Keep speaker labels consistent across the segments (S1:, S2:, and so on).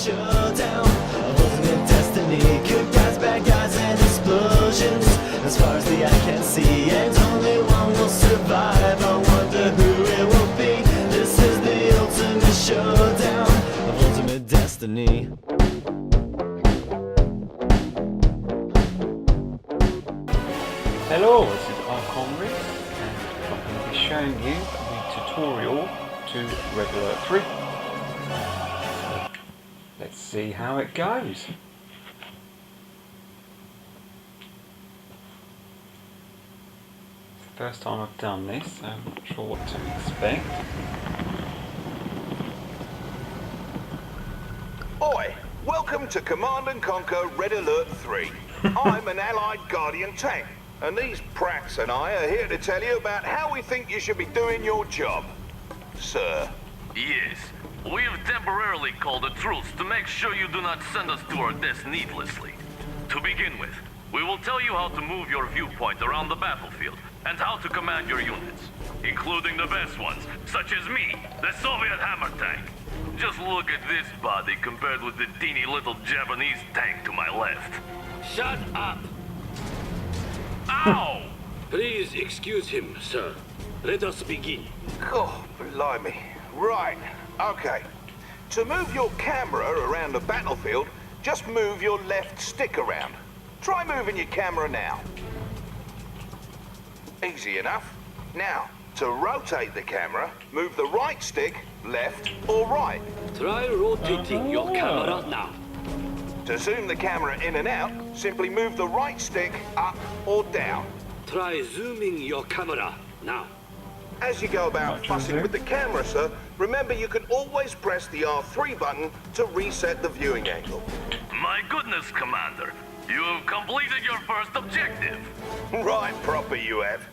S1: showdown. Ultimate destiny, good guys, bad guys, and explosions. As far as the eye can see, and only one will survive. I wonder who it will be. This is the ultimate showdown of ultimate destiny.
S2: Hello, this is Arkon Rhys, and I'm going to be showing you the tutorial to Red Alert 3. So, let's see how it goes. It's the first time I've done this, so I'm not sure what to expect.
S3: Oi! Welcome to Command and Conquer Red Alert 3. I'm an allied Guardian tank, and these prats and I are here to tell you about how we think you should be doing your job. Sir.
S4: Yes, we have temporarily called a truce to make sure you do not send us to our deaths needlessly. To begin with, we will tell you how to move your viewpoint around the battlefield and how to command your units, including the best ones, such as me, the Soviet hammer tank. Just look at this body compared with the teeny little Japanese tank to my left.
S5: Shut up!
S4: Ow!
S5: Please excuse him, sir. Let us begin.
S3: Oh, blimey. Right, okay. To move your camera around the battlefield, just move your left stick around. Try moving your camera now. Easy enough. Now, to rotate the camera, move the right stick, left or right.
S5: Try rotating your camera now.
S3: To zoom the camera in and out, simply move the right stick up or down.
S5: Try zooming your camera now.
S3: As you go about fussing with the camera, sir, remember you can always press the R3 button to reset the viewing angle.
S4: My goodness, Commander. You have completed your first objective.
S3: Right proper you have.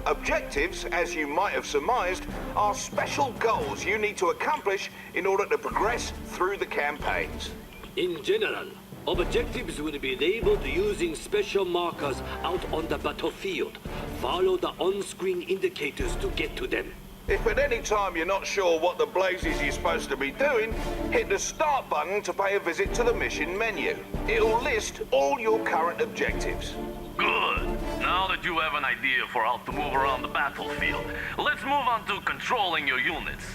S3: Objectives, as you might have surmised, are special goals you need to accomplish in order to progress through the campaigns.
S5: In general, objectives will be labeled using special markers out on the battlefield. Follow the on-screen indicators to get to them.
S3: If at any time you're not sure what the blazes you're supposed to be doing, hit the start button to pay a visit to the mission menu. It'll list all your current objectives.
S4: Good. Now that you have an idea for how to move around the battlefield, let's move on to controlling your units.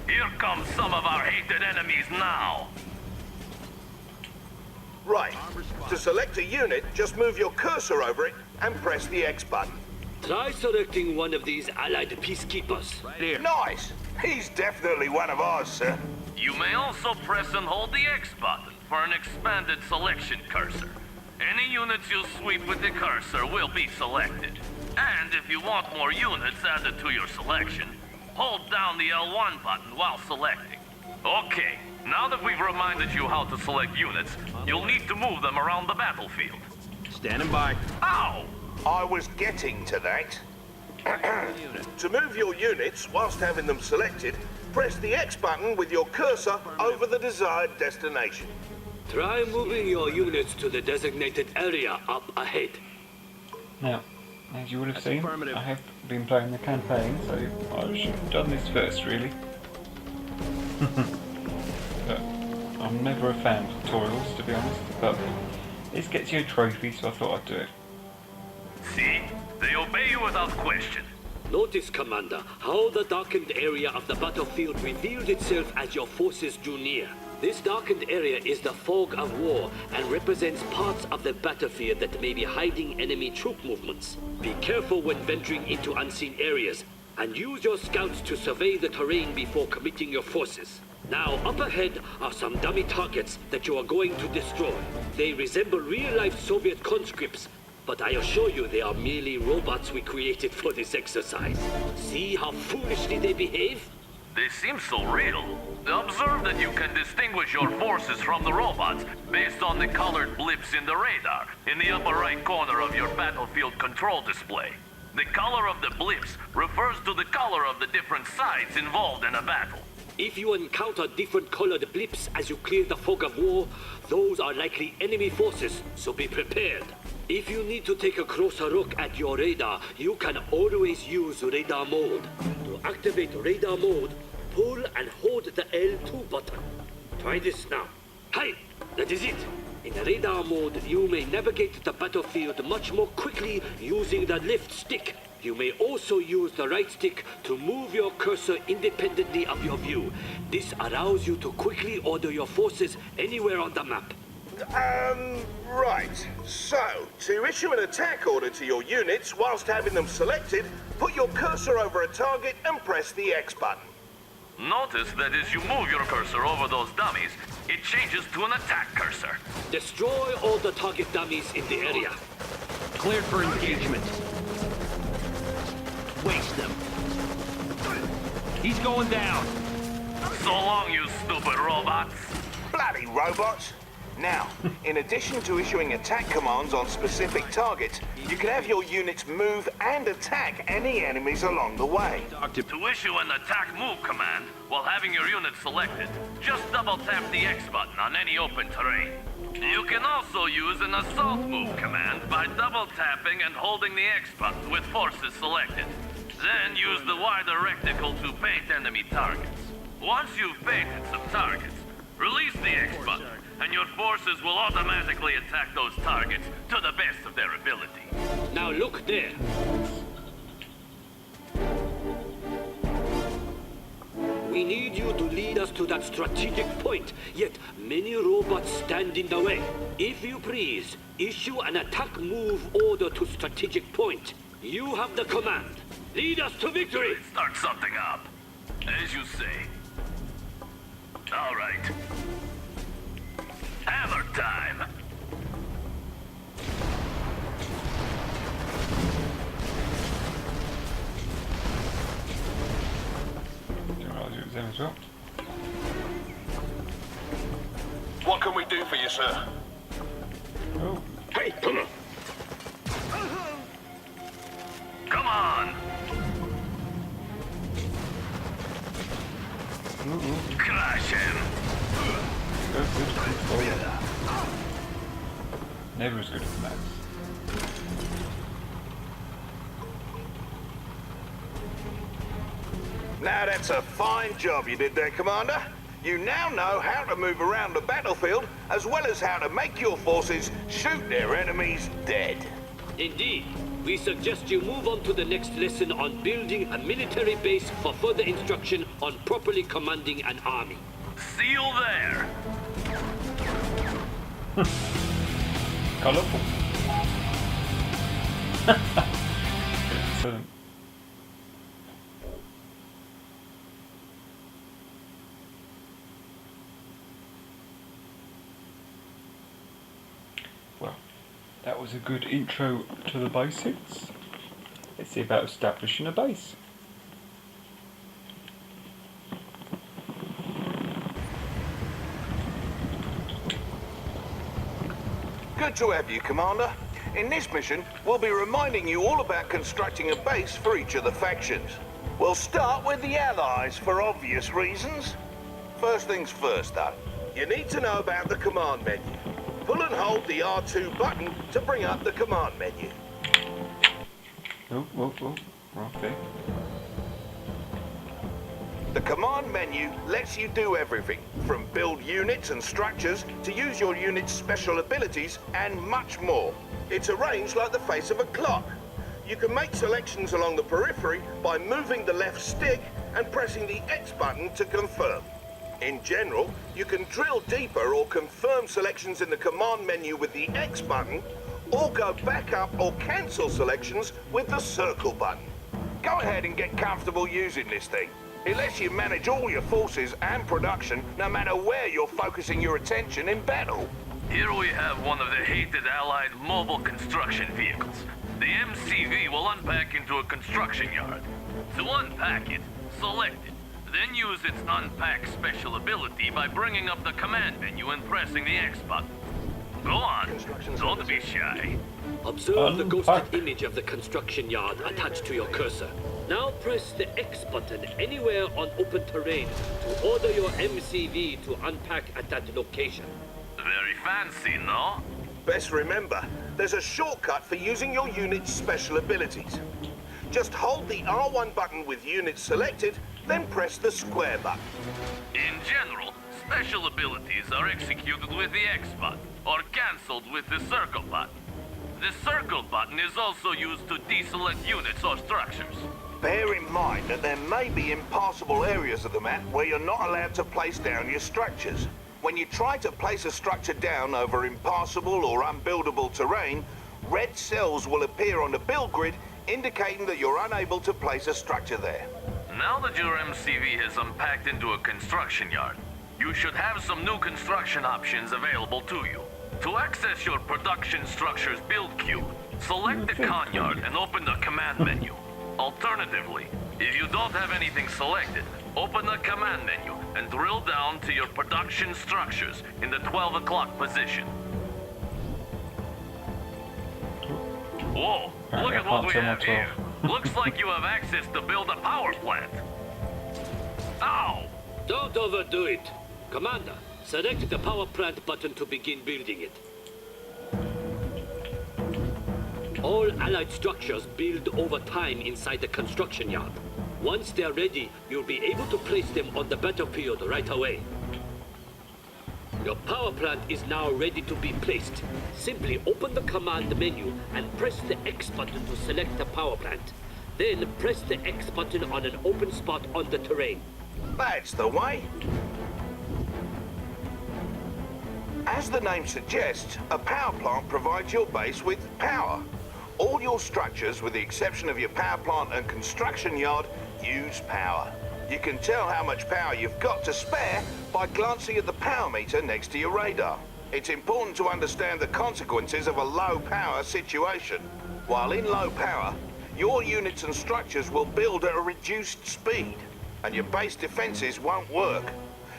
S4: Here come some of our hated enemies now.
S3: Right. To select a unit, just move your cursor over it and press the X button.
S5: Try selecting one of these allied peacekeepers.
S4: Right here.
S3: Nice! He's definitely one of ours, sir.
S4: You may also press and hold the X button for an expanded selection cursor. Any units you sweep with the cursor will be selected. And if you want more units added to your selection, hold down the L1 button while selecting. Okay, now that we've reminded you how to select units, you'll need to move them around the battlefield.
S6: Standing by.
S4: Ow!
S3: I was getting to that. To move your units whilst having them selected, press the X button with your cursor over the desired destination.
S5: Try moving your units to the designated area up ahead.
S2: Now, as you would have seen, I have been playing the campaign, so I should have done this first, really. But I'm never a fan of tutorials, to be honest, but this gets you a trophy, so I thought I'd do it.
S4: See? They obey you without question.
S5: Notice, Commander, how the darkened area of the battlefield revealed itself as your forces drew near. This darkened area is the fog of war and represents parts of the battlefield that may be hiding enemy troop movements. Be careful when venturing into unseen areas, and use your scouts to survey the terrain before committing your forces. Now, up ahead are some dummy targets that you are going to destroy. They resemble real-life Soviet conscripts, but I assure you they are merely robots we created for this exercise. See how foolishly they behave?
S4: They seem so real. Observe that you can distinguish your forces from the robots based on the colored blips in the radar in the upper right corner of your battlefield control display. The color of the blips refers to the color of the different sides involved in a battle.
S5: If you encounter different colored blips as you clear the fog of war, those are likely enemy forces, so be prepared. If you need to take a closer look at your radar, you can always use radar mode. To activate radar mode, pull and hold the L2 button. Try this now. Hi, that is it. In radar mode, you may navigate the battlefield much more quickly using the left stick. You may also use the right stick to move your cursor independently of your view. This allows you to quickly order your forces anywhere on the map.
S3: Right. So, to issue an attack order to your units whilst having them selected, put your cursor over a target and press the X button.
S4: Notice that as you move your cursor over those dummies, it changes to an attack cursor.
S5: Destroy all the target dummies in the area.
S6: Cleared for engagement. Waste them. He's going down.
S4: So long, you stupid robots.
S3: Bloody robots! Now, in addition to issuing attack commands on specific targets, you can have your units move and attack any enemies along the way.
S4: To issue an attack move command while having your unit selected, just double tap the X button on any open terrain. You can also use an assault move command by double tapping and holding the X button with forces selected. Then use the wider reticle to paint enemy targets. Once you've painted some targets, release the X button, and your forces will automatically attack those targets to the best of their ability.
S5: Now look there. We need you to lead us to that strategic point, yet many robots stand in the way. If you please, issue an attack move order to strategic point. You have the command. Lead us to victory!
S4: Start something up. As you say. All right. Hammer time!
S2: Didn't realise it was them as well.
S3: What can we do for you, sir?
S2: Oh,
S5: Hey, come on!
S4: Come on! Crush him!
S2: good. Oh. Never as good as Max.
S3: Now that's a fine job you did there, Commander. You now know how to move around the battlefield, as well as how to make your forces shoot their enemies dead.
S5: Indeed. We suggest you move on to the next lesson on building a military base for further instruction on properly commanding an army.
S4: See you there!
S2: Colourful. Excellent. Well, that was a good intro to the basics. Let's see about establishing a base.
S3: Good to have you, Commander. In this mission, we'll be reminding you all about constructing a base for each of the factions. We'll start with the Allies for obvious reasons. First things first, though. You need to know about the command menu. Pull and hold the R2 button to bring up the command menu.
S2: Oh, okay.
S3: The command menu lets you do everything, from build units and structures to use your unit's special abilities and much more. It's arranged like the face of a clock. You can make selections along the periphery by moving the left stick and pressing the X button to confirm. In general, you can drill deeper or confirm selections in the command menu with the X button, or go back up or cancel selections with the circle button. Go ahead and get comfortable using this thing. It lets you manage all your forces and production no matter where you're focusing your attention in battle.
S4: Here we have one of the hated Allied mobile construction vehicles. The MCV will unpack into a construction yard. To unpack it, select it, then use its unpack special ability by bringing up the command menu and pressing the X button. Go on, don't be shy.
S5: Observe the
S2: Unpack.
S5: ghosted image of the construction yard attached to your cursor. Now press the X button anywhere on open terrain to order your MCV to unpack at that location.
S4: Very fancy, no?
S3: Best remember, there's a shortcut for using your unit's special abilities. Just hold the R1 button with units selected, then press the square button.
S4: In general, Special abilities are executed with the X button, or cancelled with the circle button. The circle button is also used to deselect units or structures.
S3: Bear in mind that there may be impassable areas of the map where you're not allowed to place down your structures. When you try to place a structure down over impassable or unbuildable terrain, red cells will appear on the build grid indicating that you're unable to place a structure there.
S4: Now that your MCV has unpacked into a construction yard, you should have some new construction options available to you. To access your production structure's build queue, select the con yard and open the command menu. Alternatively, if you don't have anything selected, open the command menu and drill down to your production structures in the 12 o'clock position. Whoa, look at what we have here. Looks like you have access to build a power plant. Ow!
S5: Don't overdo it. Commander, select the power plant button to begin building it. All allied structures build over time inside the construction yard. Once they're ready, you'll be able to place them on the battlefield right away. Your power plant is now ready to be placed. Simply open the command menu and press the X button to select the power plant. Then press the X button on an open spot on the terrain.
S3: That's the way. As the name suggests, a power plant provides your base with power. All your structures, with the exception of your power plant and construction yard, use power. You can tell how much power you've got to spare by glancing at the power meter next to your radar. It's important to understand the consequences of a low power situation. While in low power, your units and structures will build at a reduced speed, and your base defenses won't work.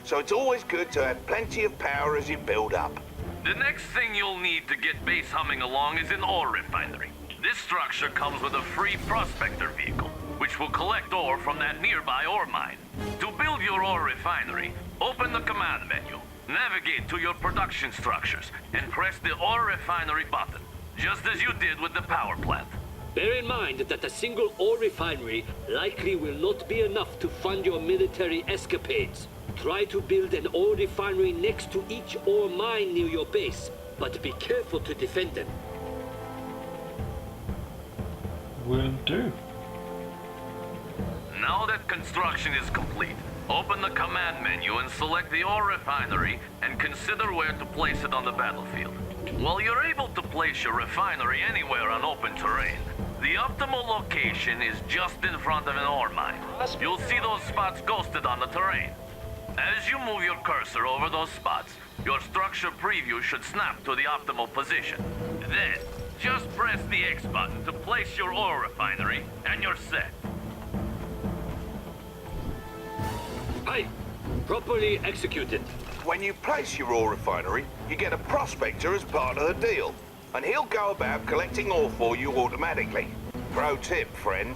S3: So it's always good to have plenty of power as you build up.
S4: The next thing you'll need to get base humming along is an ore refinery. This structure comes with a free prospector vehicle, which will collect ore from that nearby ore mine. To build your ore refinery, open the command menu, navigate to your production structures, and press the ore refinery button, just as you did with the power plant.
S5: Bear in mind that a single ore refinery likely will not be enough to fund your military escapades. Try to build an ore refinery next to each ore mine near your base, but be careful to defend them.
S2: Will do.
S4: Now that construction is complete, open the command menu and select the ore refinery and consider where to place it on the battlefield. While you're able to place your refinery anywhere on open terrain, the optimal location is just in front of an ore mine. You'll see those spots ghosted on the terrain. As you move your cursor over those spots, your structure preview should snap to the optimal position. Then, just press the X button to place your ore refinery, and you're set.
S5: Aye, properly executed.
S3: When you place your ore refinery, you get a prospector as part of the deal, and he'll go about collecting ore for you automatically. Pro tip, friend.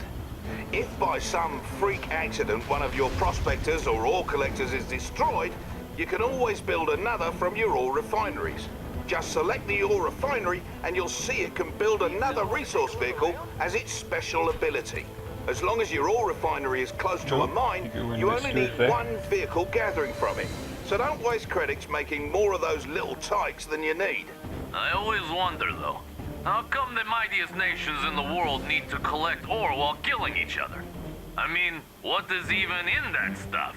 S3: If by some freak accident one of your prospectors or ore collectors is destroyed, you can always build another from your ore refineries. Just select the ore refinery and you'll see it can build another resource vehicle as its special ability. As long as your ore refinery is close to a mine, you only need one vehicle gathering from it. So don't waste credits making more of those little tykes than you need.
S4: I always wonder, though, how come the mightiest nations in the world need to collect ore while killing each other? I mean, what is even in that stuff?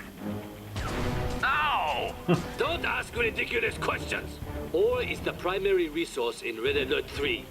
S4: Ow!
S5: Don't ask ridiculous questions. Ore is the primary resource in Red Alert 3.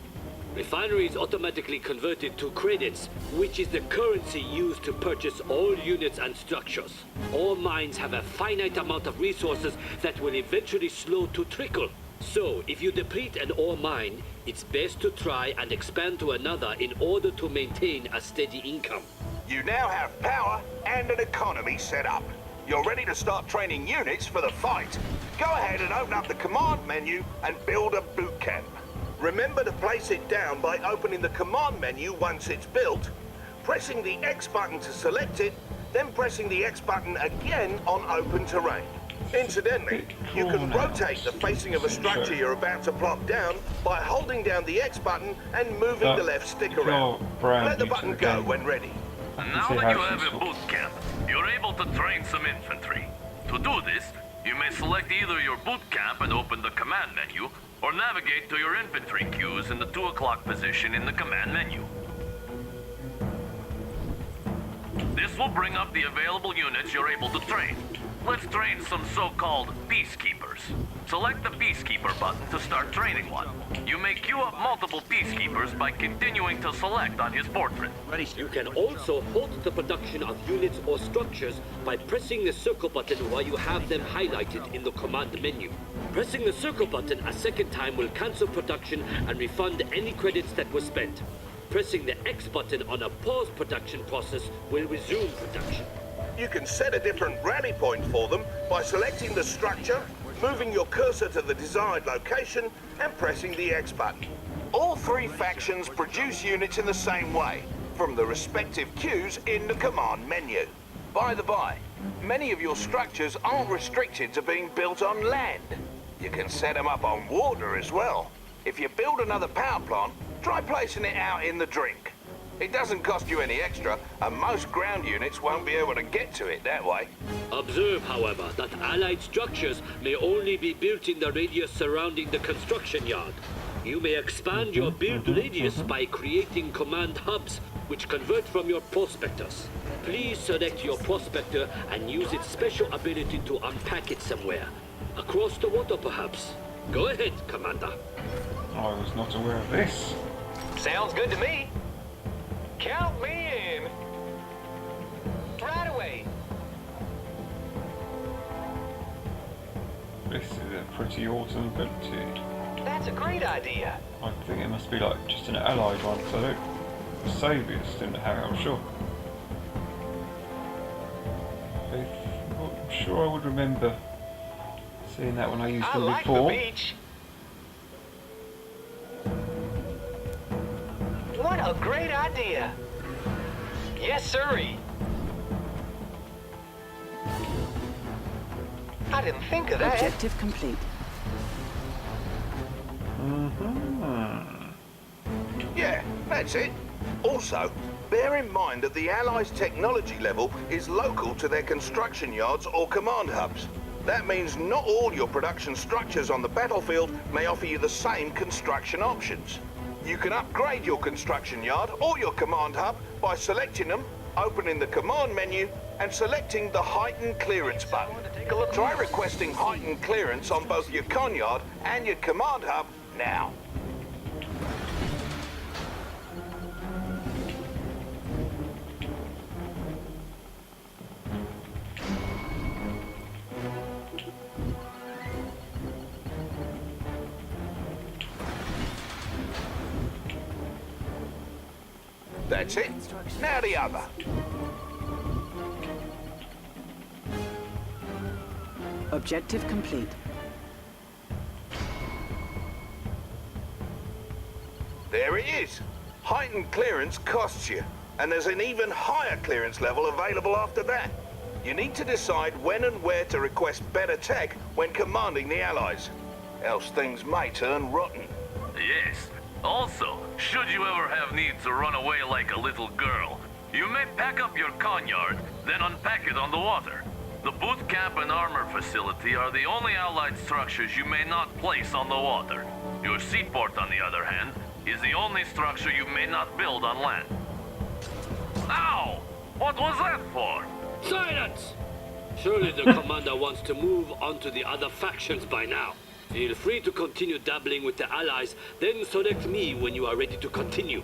S5: Refineries automatically converted to credits, which is the currency used to purchase all units and structures. All mines have a finite amount of resources that will eventually slow to trickle. So, if you deplete an ore mine, it's best to try and expand to another in order to maintain a steady income.
S3: You now have power and an economy set up. You're ready to start training units for the fight. Go ahead and open up the command menu and build a boot camp. Remember to place it down by opening the command menu once it's built, pressing the X button to select it, then pressing the X button again on open terrain. Incidentally, you can rotate the facing of a structure you're about to plop down by holding down the X button and moving the left stick around. Let the button go when ready.
S4: Now that you have a boot camp, you're able to train some infantry. To do this, You may select either your boot camp and open the command menu, or navigate to your infantry queues in the 2 o'clock position in the command menu. This will bring up the available units you're able to train. Let's train some so-called peacekeepers. Select the peacekeeper button to start training one. You may queue up multiple peacekeepers by continuing to select on his portrait.
S5: You can also halt the production of units or structures by pressing the circle button while you have them highlighted in the command menu. Pressing the circle button a second time will cancel production and refund any credits that were spent. Pressing the X button on a pause production process will resume production.
S3: You can set a different rally point for them by selecting the structure, moving your cursor to the desired location, and pressing the X button. All three factions produce units in the same way, from the respective queues in the command menu. By the by, many of your structures aren't restricted to being built on land. You can set them up on water as well. If you build another power plant, try placing it out in the drink. It doesn't cost you any extra, and most ground units won't be able to get to it that way.
S5: Observe, however, that allied structures may only be built in the radius surrounding the construction yard. You may expand your build radius by creating command hubs, which convert from your prospectors. Please select your prospector and use its special ability to unpack it somewhere. Across the water, perhaps. Go ahead, Commander.
S2: I was not aware of this.
S7: Sounds good to me. Count me in. Right away.
S2: This is a pretty awesome ability.
S7: That's a great idea.
S2: I think it must be like just an allied one, so I don't. The Saviors didn't have it, I'm sure. I'm sure I would remember seeing that when I used
S7: I
S2: them
S7: like
S2: before.
S7: the beach. What a great idea. Yes, sirree. I didn't think of that.
S8: Objective complete.
S3: Yeah, that's it. Also, bear in mind that the Allies' technology level is local to their construction yards or command hubs. That means not all your production structures on the battlefield may offer you the same construction options. You can upgrade your construction yard or your command hub by selecting them, opening the command menu, and selecting the heightened clearance button. Try requesting heightened clearance on both your con yard and your command hub now. That's it. Now the other.
S8: Objective complete.
S3: There it is. Heightened clearance costs you, and there's an even higher clearance level available after that. You need to decide when and where to request better tech when commanding the Allies, else things may turn rotten.
S4: Yes. Also, should you ever have need to run away like a little girl, you may pack up your conyard, then unpack it on the water. The boot camp and armor facility are the only Allied structures you may not place on the water. Your seaport, on the other hand, is the only structure you may not build on land. Ow! What was that for?
S5: Silence! Surely the commander wants to move on to the other factions by now. Feel free to continue dabbling with the allies, then select me when you are ready to continue.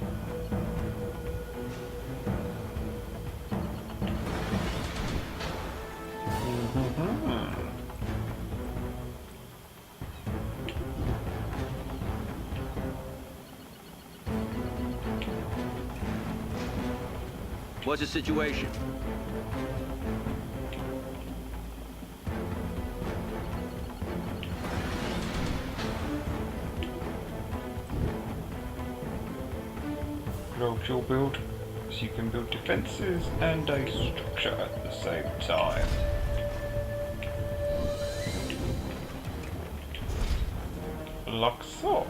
S6: What's the situation?
S2: Roll your build, so you can build defences and a structure at the same time. Like so.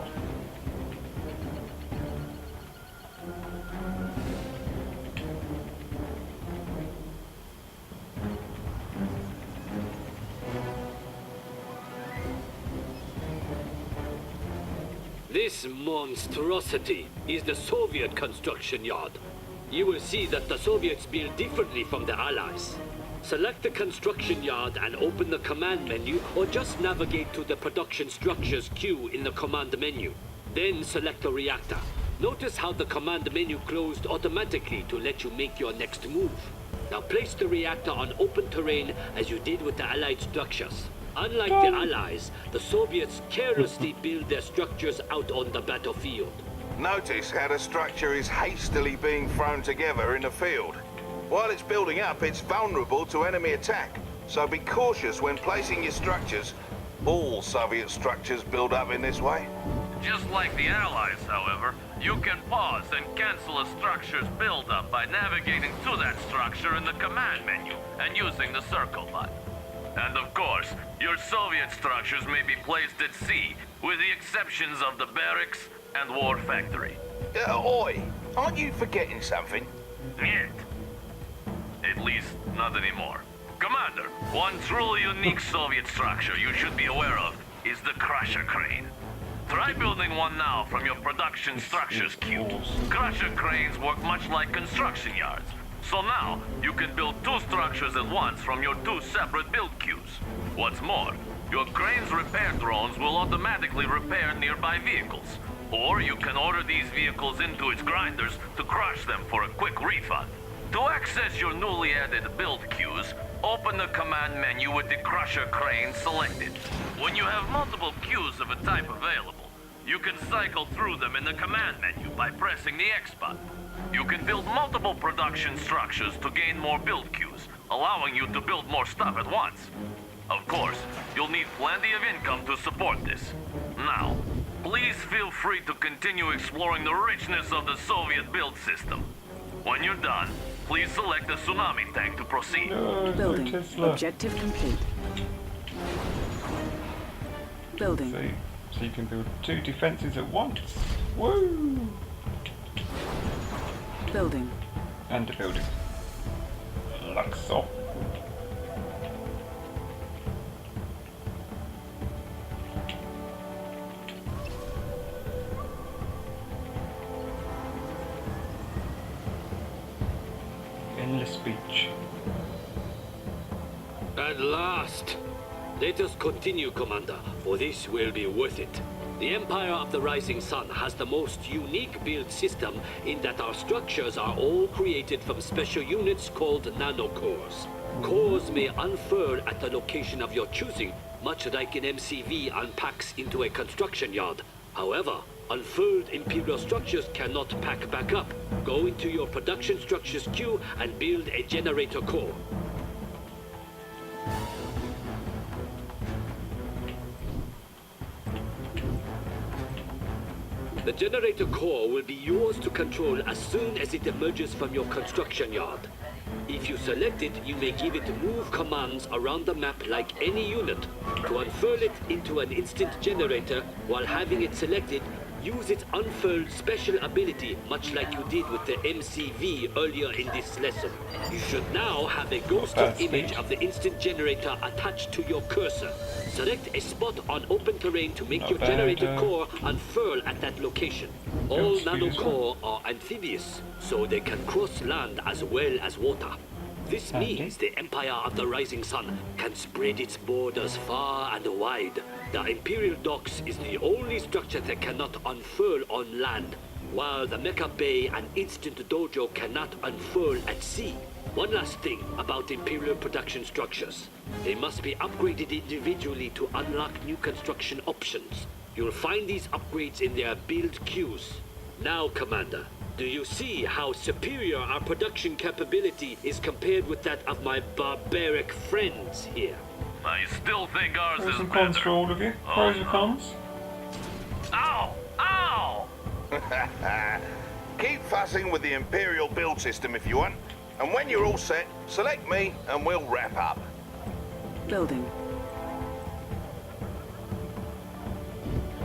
S5: This monstrosity is the Soviet construction yard. You will see that the Soviets build differently from the Allies. Select the construction yard and open the command menu, or just navigate to the production structures queue in the command menu. Then select the reactor. Notice how the command menu closed automatically to let you make your next move. Now place the reactor on open terrain as you did with the Allied structures. Unlike the Allies, the Soviets carelessly build their structures out on the battlefield.
S3: Notice how the structure is hastily being thrown together in the field. While it's building up, it's vulnerable to enemy attack. So be cautious when placing your structures. All Soviet structures build up in this way.
S4: Just like the Allies, however, you can pause and cancel a structure's build-up by navigating to that structure in the command menu and using the circle button. And of course, your Soviet structures may be placed at sea, with the exceptions of the barracks and war factory.
S3: Oi, aren't you forgetting something?
S4: Yet. At least, not anymore. Commander, one truly unique Soviet structure you should be aware of is the Crusher Crane. Try building one now from your production structures queue. Crusher cranes work much like construction yards. So now, you can build 2 structures at once from your 2 separate build queues. What's more, your crane's repair drones will automatically repair nearby vehicles. Or you can order these vehicles into its grinders to crush them for a quick refund. To access your newly added build queues, open the command menu with the Crusher Crane selected. When you have multiple queues of a type available, you can cycle through them in the command menu by pressing the X button. You can build multiple production structures to gain more build queues, allowing you to build more stuff at once. Of course, you'll need plenty of income to support this. Now, please feel free to continue exploring the richness of the Soviet build system. When you're done, please select the tsunami tank to proceed.
S8: Building. Objective complete. Building.
S2: So you can build 2 defenses at once. Woo!
S8: Building.
S2: And a building. Looks off. Endless speech.
S5: At last! Let us continue, Commander, for this will be worth it. The Empire of the Rising Sun has the most unique build system in that our structures are all created from special units called nanocores. Cores may unfurl at the location of your choosing, much like an MCV unpacks into a construction yard. However, unfurled Imperial structures cannot pack back up. Go into your production structures queue and build a generator core. The generator core will be yours to control as soon as it emerges from your construction yard. If you select it, you may give it move commands around the map like any unit. To unfurl it into an instant generator while having it selected, use its unfurled special ability, much like you did with the MCV earlier in this lesson. You should now have a ghosted image of the instant generator attached to your cursor. Select a spot on open terrain to make your generator core unfurl at that location. All nanocore are amphibious, so they can cross land as well as water. This means the Empire of the Rising Sun can spread its borders far and wide. The Imperial Docks is the only structure that cannot unfurl on land, while the Mecha Bay and Instant Dojo cannot unfurl at sea. One last thing about Imperial production structures. They must be upgraded individually to unlock new construction options. You'll find these upgrades in their build queues. Now, Commander, do you see how superior our production capability is compared with that of my barbaric friends here?
S4: I still think ours
S2: Pros
S4: is
S2: and cons
S4: better.
S2: for all of you. Pros and cons.
S4: Ow! Ow!
S3: Keep fussing with the Imperial build system if you want. And when you're all set, select me and we'll wrap up.
S8: Building.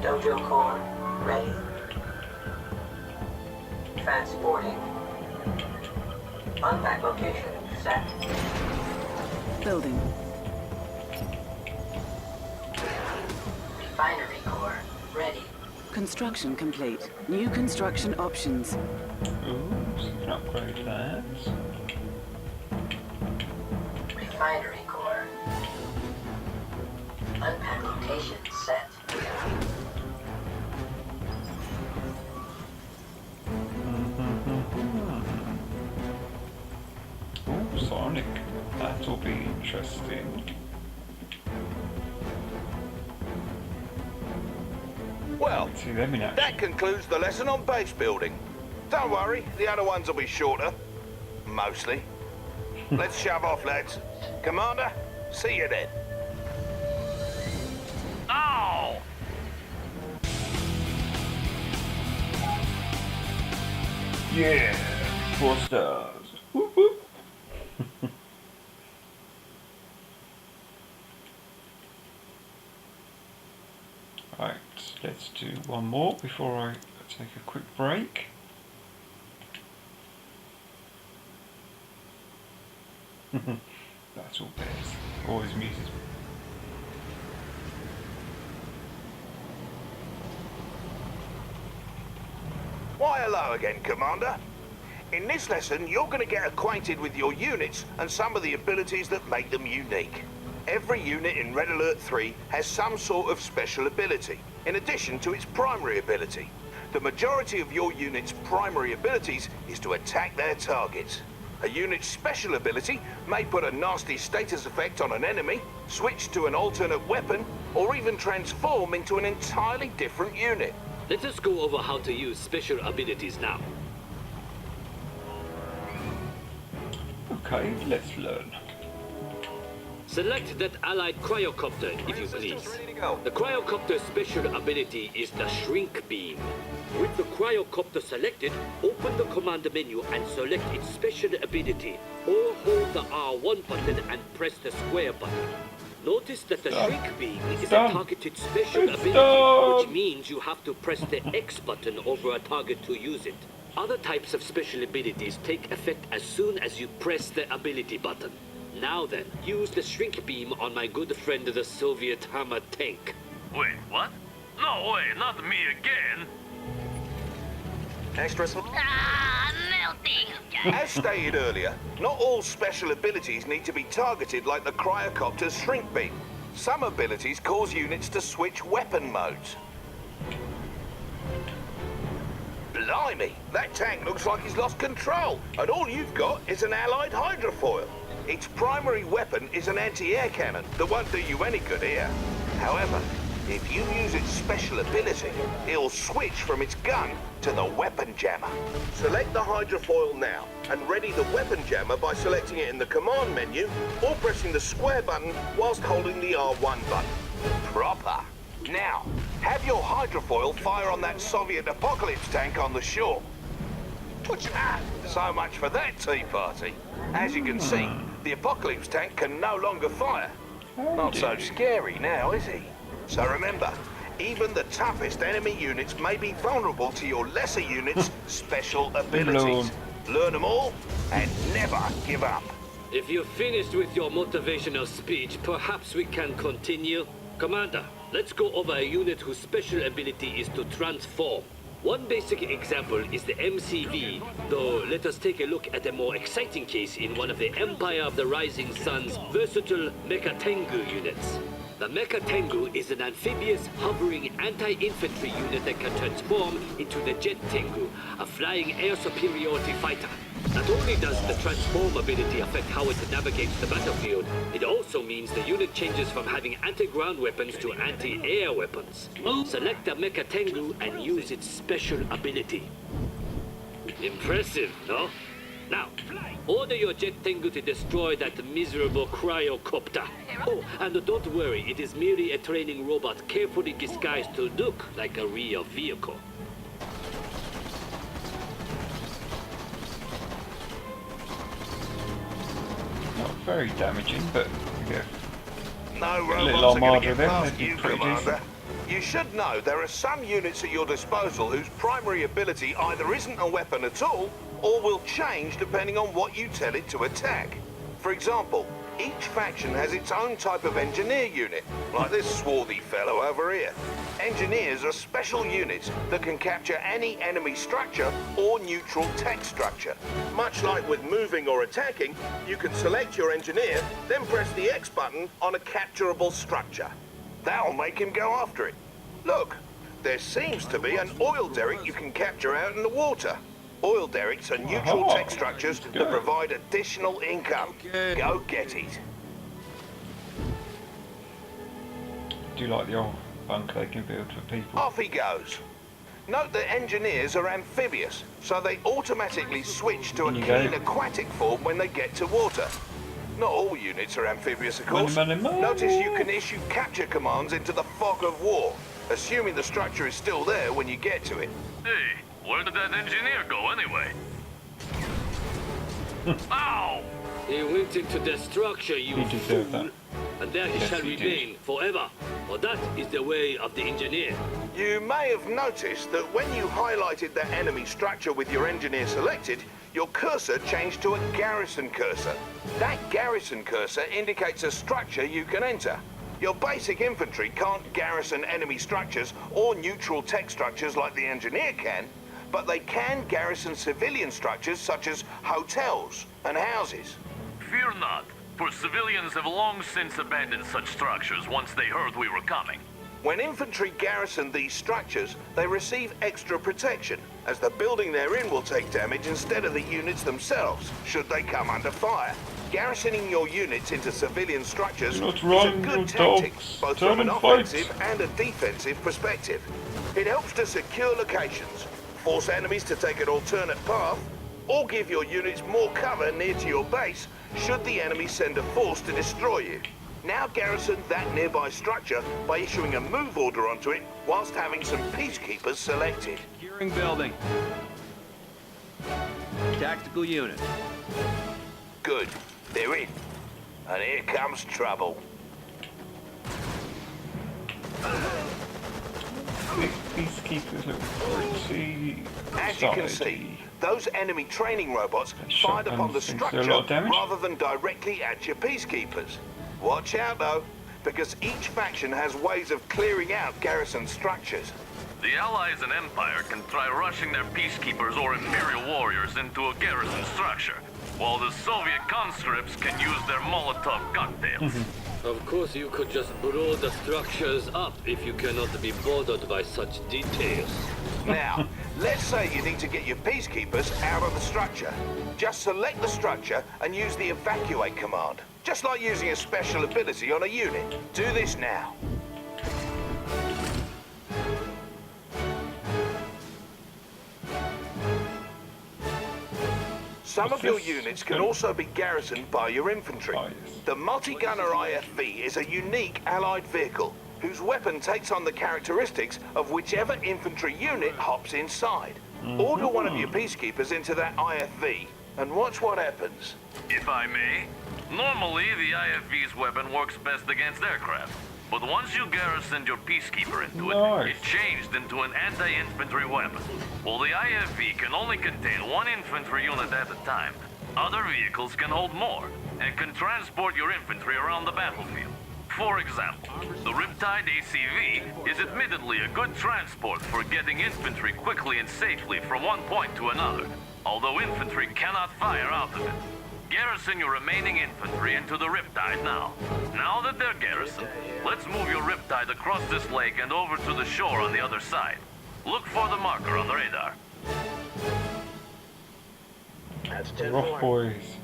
S9: Dojo core ready. Transporting. Unpack location set.
S8: Building.
S9: Refinery core ready.
S8: Construction complete. New construction options.
S2: Ooh, so you can upgrade that.
S9: Refinery core. Unpack location set.
S2: Ooh, Sonic. That'll be interesting.
S3: Well,
S2: Let's see them in action.
S3: that concludes the lesson on base building. Don't worry, the other ones will be shorter. Mostly. Let's shove off, lads. Commander, see you then.
S4: Ow!
S2: Yeah! 4 stars. Whoop whoop. Right, let's do one more before I take a quick break. That's all bears. Always amuses me.
S3: Why, hello again, Commander. In this lesson, you're going to get acquainted with your units and some of the abilities that make them unique. Every unit in Red Alert 3 has some sort of special ability, in addition to its primary ability. The majority of your unit's primary abilities is to attack their targets. A unit's special ability may put a nasty status effect on an enemy, switch to an alternate weapon, or even transform into an entirely different unit.
S5: Let us go over how to use special abilities now.
S2: Okay, let's learn.
S5: Select that allied cryocopter, if you please. The cryocopter's special ability is the shrink beam. With the cryocopter selected, open the command menu and select its special ability, or hold the R1 button and press the square button. Notice that the shrink beam is a targeted special ability, which means you have to press the X button over a target to use it. Other types of special abilities take effect as soon as you press the ability button. Now then, use the shrink beam on my good friend the Soviet Hammer tank.
S4: Wait, what? No way, not me again!
S3: Extra As stated earlier, not all special abilities need to be targeted like the cryocopter's shrink beam. Some abilities cause units to switch weapon modes. Blimey, that tank looks like he's lost control, and all you've got is an allied hydrofoil. Its primary weapon is an anti-air cannon that won't do you any good here. However, if you use its special ability, it'll switch from its gun to the weapon jammer. Select the hydrofoil now, and ready the weapon jammer by selecting it in the command menu, or pressing the square button whilst holding the R1 button. Proper. Now, have your hydrofoil fire on that Soviet apocalypse tank on the shore. So much for that tea party. As you can see, the apocalypse tank can no longer fire. Not so scary now, is he? So remember, even the toughest enemy units may be vulnerable to your lesser units' special abilities. Learn them all, and never give up.
S5: If you're finished with your motivational speech, perhaps we can continue. Commander, let's go over a unit whose special ability is to transform. One basic example is the MCV, though let us take a look at a more exciting case in one of the Empire of the Rising Sun's versatile Mecha Tengu units. The Mecha Tengu is an amphibious, hovering anti-infantry unit that can transform into the Jet Tengu, a flying air superiority fighter. Not only does the transform ability affect how it navigates the battlefield, it also means the unit changes from having anti-ground weapons to anti-air weapons. Select the Mecha Tengu and use its special ability. Impressive, no? Now, order your Jet Tengu to destroy that miserable cryocopter. Oh, and don't worry, it is merely a training robot carefully disguised to look like a real vehicle.
S2: Not very damaging, but yeah.
S3: No
S2: A little
S3: robots are going
S2: armada
S3: to get
S2: there,
S3: past
S2: they'd be
S3: you,
S2: pretty
S3: Commander. You should know there are some units at your disposal whose primary ability either isn't a weapon at all, or will change depending on what you tell it to attack. For example, Each faction has its own type of engineer unit, like this swarthy fellow over here. Engineers are special units that can capture any enemy structure or neutral tech structure. Much like with moving or attacking, you can select your engineer, then press the X button on a capturable structure. That'll make him go after it. Look, there seems to be an oil derrick you can capture out in the water. Oil derricks are neutral tech structures that provide additional income. Go get it.
S2: Do you like the old bunker they can build for people?
S3: Off he goes. Note that engineers are amphibious, so they automatically switch to a keen aquatic form when they get to water. Not all units are amphibious, of course. Notice you can issue capture commands into the fog of war, assuming the structure is still there when you get to it.
S4: Hey, where did that engineer go anyway? Ow!
S5: He went into the structure, you
S2: He deserved
S5: fool.
S2: that.
S5: And there he
S2: Yes,
S5: shall
S2: he did.
S5: remain forever. For that is the way of the engineer.
S3: You may have noticed that when you highlighted that enemy structure with your engineer selected, your cursor changed to a garrison cursor. That garrison cursor indicates a structure you can enter. Your basic infantry can't garrison enemy structures or neutral tech structures like the engineer can, but they can garrison civilian structures such as hotels and houses.
S4: Fear not, for civilians have long since abandoned such structures once they heard we were coming.
S3: When infantry garrison these structures, they receive extra protection, as the building they're in will take damage instead of the units themselves, should they come under fire. Garrisoning your units into civilian structures
S2: Do not
S3: is
S2: run,
S3: a
S2: you
S3: good tactic,
S2: dogs.
S3: both
S2: Turn
S3: from an
S2: and fight.
S3: offensive and a defensive perspective. It helps to secure locations, force enemies to take an alternate path, or give your units more cover near to your base should the enemy send a force to destroy you. Now garrison that nearby structure by issuing a move order onto it whilst having some peacekeepers selected.
S6: Securing building. Tactical unit.
S3: Good. They're in. And here comes trouble.
S2: Peacekeepers look pretty
S3: As you can see, those enemy training robots fired upon the
S2: Shotguns seem to do a
S3: structure
S2: lot of damage.
S3: rather than directly at your peacekeepers. Watch out though, because each faction has ways of clearing out garrison structures.
S4: The Allies and Empire can try rushing their peacekeepers or Imperial warriors into a garrison structure, while the Soviet conscripts can use their Molotov cocktails.
S5: Of course, you could just blow the structures up if you cannot be bothered by such details.
S3: Now, let's say you need to get your peacekeepers out of the structure. Just select the structure and use the evacuate command. Just like using a special ability on a unit. Do this now. Some of your units can also be garrisoned by your infantry.
S2: Oh, yes.
S3: The multi-gunner IFV is a unique allied vehicle whose weapon takes on the characteristics of whichever infantry unit hops inside. Order one of your peacekeepers into that IFV and watch what happens.
S4: If I may, normally the IFV's weapon works best against aircraft. But once you garrisoned your peacekeeper into
S2: Nice.
S4: it changed into an anti-infantry weapon. While the IFV can only contain one infantry unit at a time, other vehicles can hold more and can transport your infantry around the battlefield. For example, the Riptide ACV is admittedly a good transport for getting infantry quickly and safely from one point to another, although infantry cannot fire out of it. Garrison your remaining infantry into the Riptide now. Now that they're garrisoned, let's move your Riptide across this lake and over to the shore on the other side. Look for the marker on the radar.
S7: That's
S2: We're off, boys.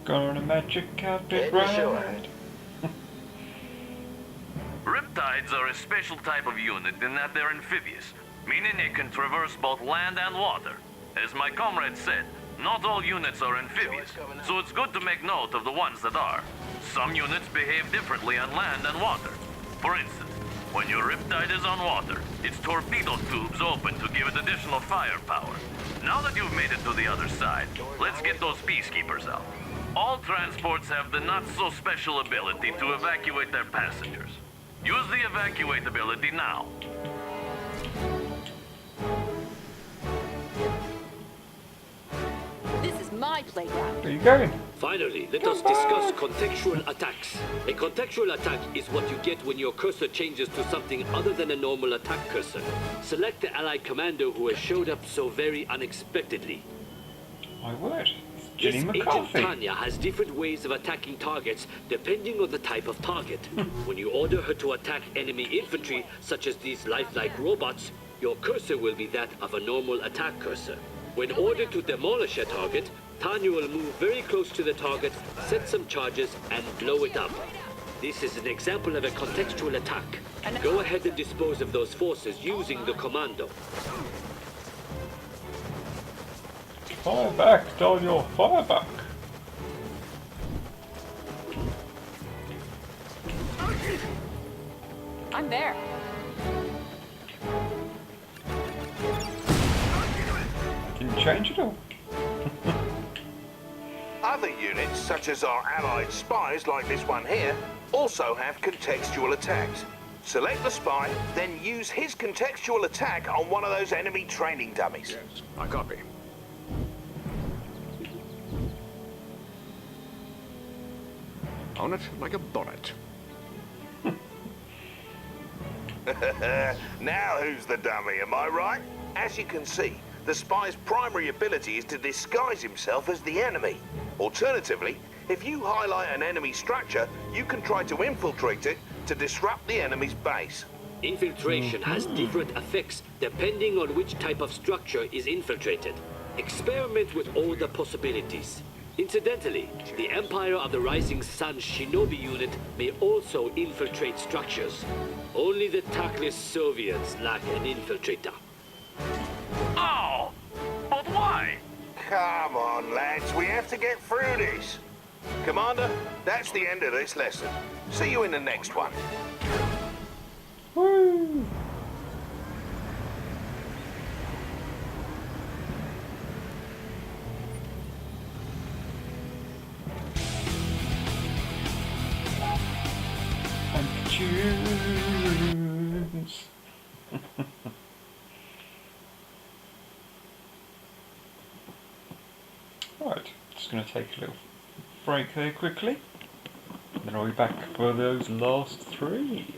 S2: Going on a magic carpet
S7: Heading ashore.
S2: ride.
S4: Riptides are a special type of unit in that they're amphibious, meaning they can traverse both land and water. As my comrade said, not all units are amphibious, so it's good to make note of the ones that are. Some units behave differently on land and water. For instance, when your Riptide is on water, its torpedo tubes open to give it additional firepower. Now that you've made it to the other side, let's get those peacekeepers out. All transports have the not-so-special ability to evacuate their passengers. Use the evacuate ability now.
S10: This is my playground.
S2: Where are you going?
S5: Finally, let us discuss contextual attacks. A contextual attack is what you get when your cursor changes to something other than a normal attack cursor. Select the allied commander who has showed up so very unexpectedly.
S2: My word.
S5: This
S2: Jenny
S5: agent
S2: McCarthy.
S5: Tanya has different ways of attacking targets depending on the type of target. When you order her to attack enemy infantry, such as these lifelike robots, your cursor will be that of a normal attack cursor. When ordered to demolish a target, Tanya will move very close to the target, set some charges, and blow it up. This is an example of a contextual attack. Go ahead and dispose of those forces using the commando.
S2: Fire back, Daniel, fire back.
S8: I'm there.
S2: Didn't change at all.
S3: Other units, such as our allied spies like this one here, also have contextual attacks. Select the spy, then use his contextual attack on one of those enemy training dummies.
S10: Yes, I copy. On it like a bonnet.
S3: Now who's the dummy, am I right? As you can see, the spy's primary ability is to disguise himself as the enemy. Alternatively, if you highlight an enemy structure, you can try to infiltrate it to disrupt the enemy's base.
S5: Infiltration has different effects depending on which type of structure is infiltrated. Experiment with all the possibilities. Incidentally, the Empire of the Rising Sun Shinobi unit may also infiltrate structures. Only the tactless Soviets lack an infiltrator.
S4: Oh! But why?
S3: Come on, lads, we have to get through this. Commander, that's the end of this lesson. See you in the next one.
S2: Woo! And tunes. Right, just going to take a little break there quickly. Then I'll be back for those last three.